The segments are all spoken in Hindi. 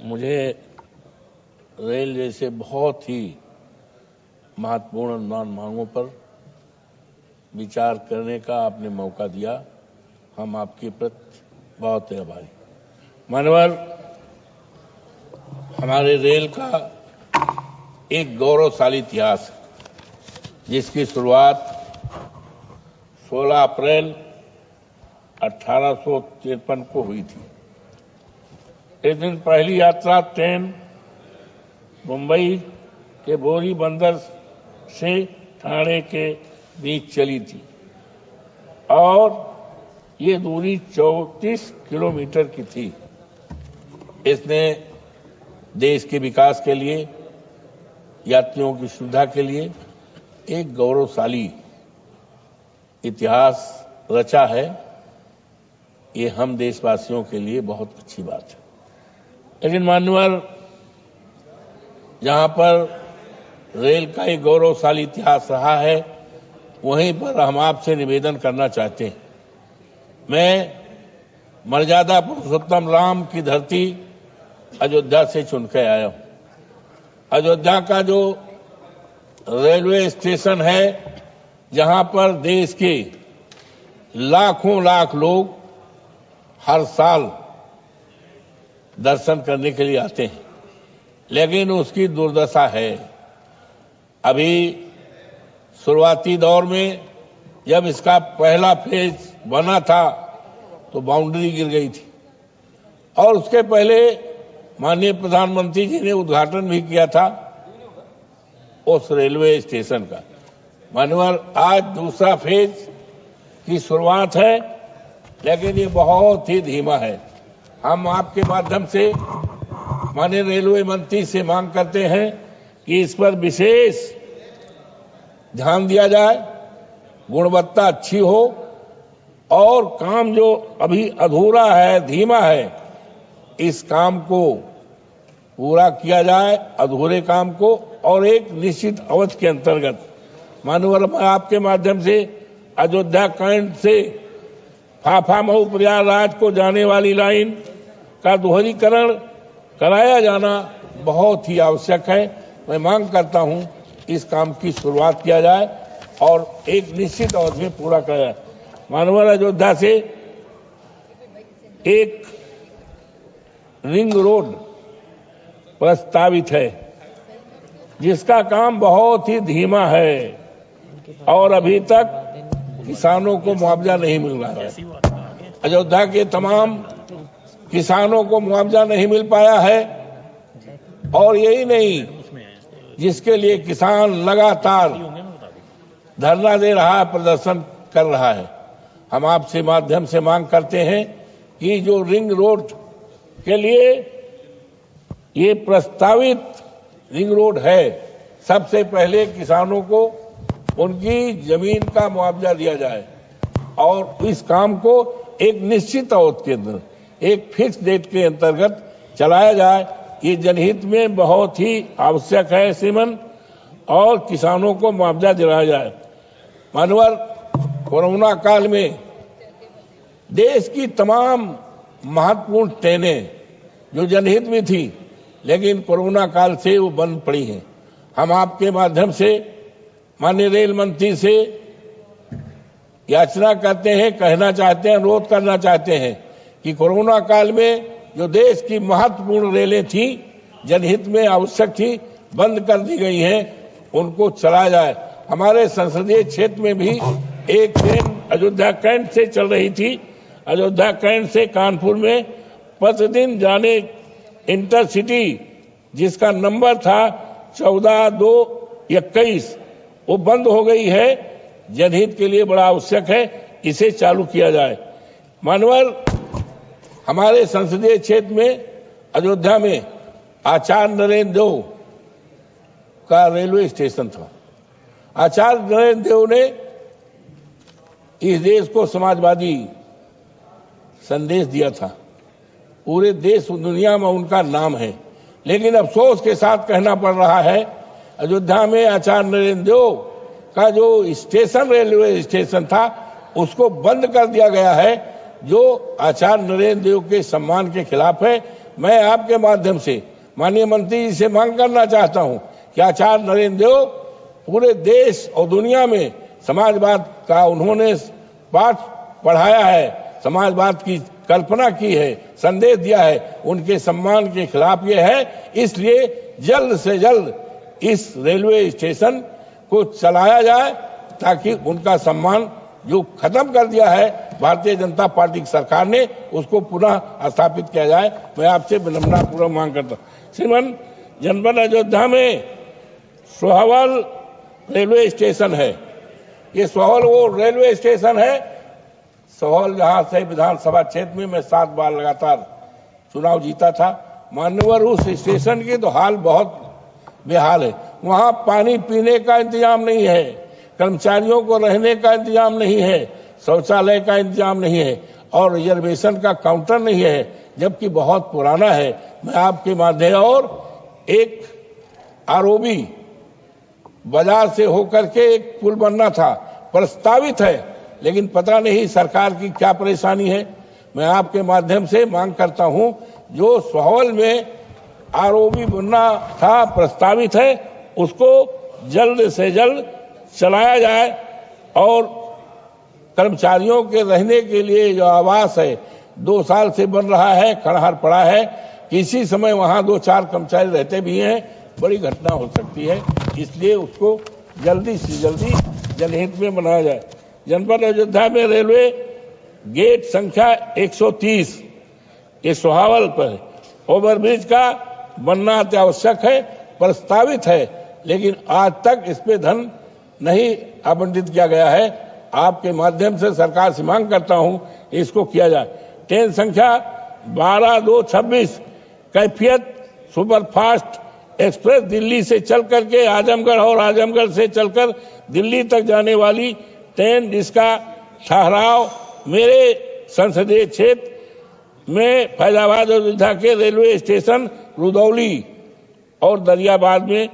मुझे रेल जैसे बहुत ही महत्वपूर्ण अनुदान मांगों पर विचार करने का आपने मौका दिया। हम आपके प्रति बहुत आभारी। मानवर, हमारे रेल का एक गौरवशाली इतिहास है, जिसकी शुरुआत 16 अप्रैल 1853 को हुई थी। इस दिन पहली यात्रा ट्रेन मुंबई के बोरी बंदर से ठाणे के बीच चली थी और ये दूरी 34 किलोमीटर की थी। इसने देश के विकास के लिए, यात्रियों की सुविधा के लिए एक गौरवशाली इतिहास रचा है। ये हम देशवासियों के लिए बहुत अच्छी बात है। लेकिन मान्यवर, जहां पर रेल का एक गौरवशाली इतिहास रहा है, वहीं पर हम आपसे निवेदन करना चाहते हैं। मैं मर्यादा पुरुषोत्तम राम की धरती अयोध्या से चुनकर आया हूं। अयोध्या का जो रेलवे स्टेशन है, जहां पर देश के लाखों लाख लोग हर साल दर्शन करने के लिए आते हैं, लेकिन उसकी दुर्दशा है। अभी शुरुआती दौर में जब इसका पहला फेज बना था तो बाउंड्री गिर गई थी और उसके पहले माननीय प्रधानमंत्री जी ने उद्घाटन भी किया था उस रेलवे स्टेशन का। माननीय, आज दूसरा फेज की शुरुआत है, लेकिन ये बहुत ही धीमा है। हम आपके माध्यम से माननीय रेलवे मंत्री से मांग करते हैं कि इस पर विशेष ध्यान दिया जाए, गुणवत्ता अच्छी हो और काम जो अभी अधूरा है, धीमा है, इस काम को पूरा किया जाए, अधूरे काम को, और एक निश्चित अवधि के अंतर्गत। माननीय, मैं आपके माध्यम से अयोध्या कैंट से फाफा मऊ प्रयागराज को जाने वाली लाइन का दोहरीकरण कराया जाना बहुत ही आवश्यक है। मैं मांग करता हूं इस काम की शुरुआत किया जाए और एक निश्चित अवधि में पूरा किया जाए। माननीय, अयोध्या से एक रिंग रोड प्रस्तावित है, जिसका काम बहुत ही धीमा है और अभी तक किसानों को मुआवजा नहीं मिल रहा है। अयोध्या के तमाम किसानों को मुआवजा नहीं मिल पाया है और यही नहीं, जिसके लिए किसान लगातार धरना दे रहा है, प्रदर्शन कर रहा है। हम आपसे माध्यम से मांग करते हैं कि जो रिंग रोड के लिए ये प्रस्तावित रिंग रोड है, सबसे पहले किसानों को उनकी जमीन का मुआवजा दिया जाए और इस काम को एक निश्चित अवधि के अंदर, एक फिक्स डेट के अंतर्गत चलाया जाए। ये जनहित में बहुत ही आवश्यक है श्रीमन, और किसानों को मुआवजा दिलाया जाए। मानवर, कोरोना काल में देश की तमाम महत्वपूर्ण ट्रेनें जो जनहित में थी, लेकिन कोरोना काल से वो बंद पड़ी हैं। हम आपके माध्यम से माननीय रेल मंत्री से याचना करते हैं, कहना चाहते हैं, अनुरोध करना चाहते हैं कि कोरोना काल में जो देश की महत्वपूर्ण रेलें थी, जनहित में आवश्यक थी, बंद कर दी गई हैं, उनको चलाया जाए। हमारे संसदीय क्षेत्र में भी एक ट्रेन अयोध्या कैंट से चल रही थी। अयोध्या कैंट से कानपुर में प्रतिदिन जाने इंटरसिटी, जिसका नंबर था 14-2-21, वो बंद हो गई है। जनहित के लिए बड़ा आवश्यक है, इसे चालू किया जाए। मानवर, हमारे संसदीय क्षेत्र में अयोध्या में आचार्य नरेंद्र देव का रेलवे स्टेशन था। आचार्य नरेंद्र देव ने इस देश को समाजवादी संदेश दिया था। पूरे देश दुनिया में उनका नाम है, लेकिन अफसोस के साथ कहना पड़ रहा है, अयोध्या में आचार्य नरेंद्र देव का जो स्टेशन, रेलवे स्टेशन था, उसको बंद कर दिया गया है, जो आचार्य नरेंद्र देव के सम्मान के खिलाफ है। मैं आपके माध्यम से माननीय मंत्री जी से मांग करना चाहता हूं कि आचार्य नरेंद्र देव पूरे देश और दुनिया में समाजवाद का उन्होंने पाठ पढ़ाया है, समाजवाद की कल्पना की है, संदेश दिया है, उनके सम्मान के खिलाफ ये है। इसलिए जल्द से जल्द इस रेलवे स्टेशन को चलाया जाए ताकि उनका सम्मान जो खत्म कर दिया है भारतीय जनता पार्टी की सरकार ने, उसको पुनः स्थापित किया जाए। मैं आपसे विनम्रतापूर्वक मांग करता हूँ। श्रीमान, जनपद अयोध्या में सोहावल रेलवे स्टेशन है। ये सोहावल वो रेलवे स्टेशन है, सोहावल जहां से विधानसभा क्षेत्र में मैं 7 बार लगातार चुनाव जीता था। मान्यवर उस स्टेशन की तो हाल बहुत बेहाल है। वहां पानी पीने का इंतजाम नहीं है, कर्मचारियों को रहने का इंतजाम नहीं है, शौचालय का इंतजाम नहीं है और रिजर्वेशन का काउंटर नहीं है, जबकि बहुत पुराना है। मैं आपके माध्यम और एक आरओबी बाजार से होकर के एक पुल बनना था, प्रस्तावित है, लेकिन पता नहीं सरकार की क्या परेशानी है। मैं आपके माध्यम से मांग करता हूं, जो सोहावल में आरओबी बनना था, प्रस्तावित है, उसको जल्द से जल्द चलाया जाए और कर्मचारियों के रहने के लिए जो आवास है 2 साल से बन रहा है, खंडहर पड़ा है, किसी समय वहां 2-4 कर्मचारी रहते भी हैं, बड़ी घटना हो सकती है। इसलिए उसको जल्दी से जल्दी जनहित में बनाया जाए। जनपद अयोध्या में रेलवे गेट संख्या 130 ये सोहावल पर ओवरब्रिज का बनना अति आवश्यक है, प्रस्तावित है, लेकिन आज तक इस पे धन नहीं आवंटित किया गया है। आपके माध्यम से सरकार से मांग करता हूं इसको किया जाए। ट्रेन संख्या 12226 कैफियत सुपरफास्ट एक्सप्रेस दिल्ली से चल करके आजमगढ़ और आजमगढ़ से चलकर दिल्ली तक जाने वाली ट्रेन, जिसका ठहराव मेरे संसदीय क्षेत्र में फैजाबाद और अयोध्या के रेलवे स्टेशन रुदौली और दरियाबाद में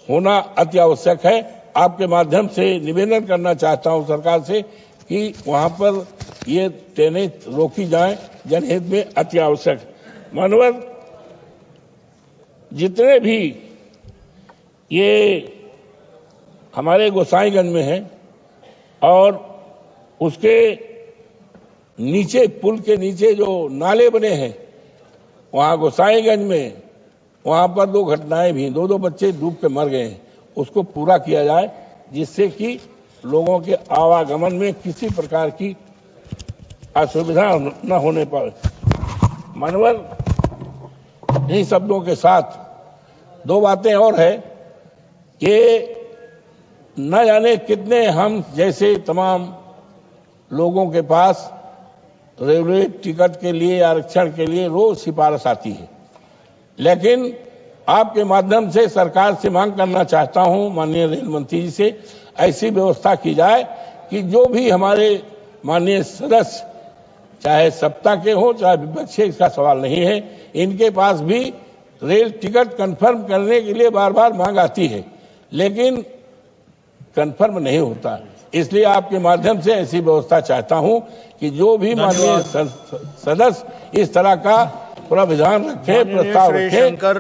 होना अति आवश्यक है। आपके माध्यम से निवेदन करना चाहता हूं सरकार से कि वहां पर ये ट्रेनें रोकी जाएं, जनहित में अति आवश्यक। मानवर जितने भी ये हमारे गोसाईगंज में है और उसके नीचे, पुल के नीचे जो नाले बने हैं, वहां गोसाईगंज में वहां पर 2 घटनाएं भी, 2 बच्चे डूब के मर गए हैं, उसको पूरा किया जाए, जिससे कि लोगों के आवागमन में किसी प्रकार की असुविधा न होने पाए। मानवर, इन्हीं शब्दों के साथ 2 बातें और है कि न जाने कितने हम जैसे तमाम लोगों के पास रेलवे टिकट के लिए, आरक्षण के लिए रोज सिफारिश आती है, लेकिन आपके माध्यम से सरकार से मांग करना चाहता हूं माननीय रेल मंत्री जी से, ऐसी व्यवस्था की जाए कि जो भी हमारे माननीय सदस्य, चाहे सत्ता के हो चाहे विपक्षी, इसका सवाल नहीं है, इनके पास भी रेल टिकट कंफर्म करने के लिए बार बार मांग आती है, लेकिन कंफर्म नहीं होता। इसलिए आपके माध्यम से ऐसी व्यवस्था चाहता हूं कि जो भी माननीय सदस्य इस तरह का प्रावधान रखे, प्रस्ताव रखे,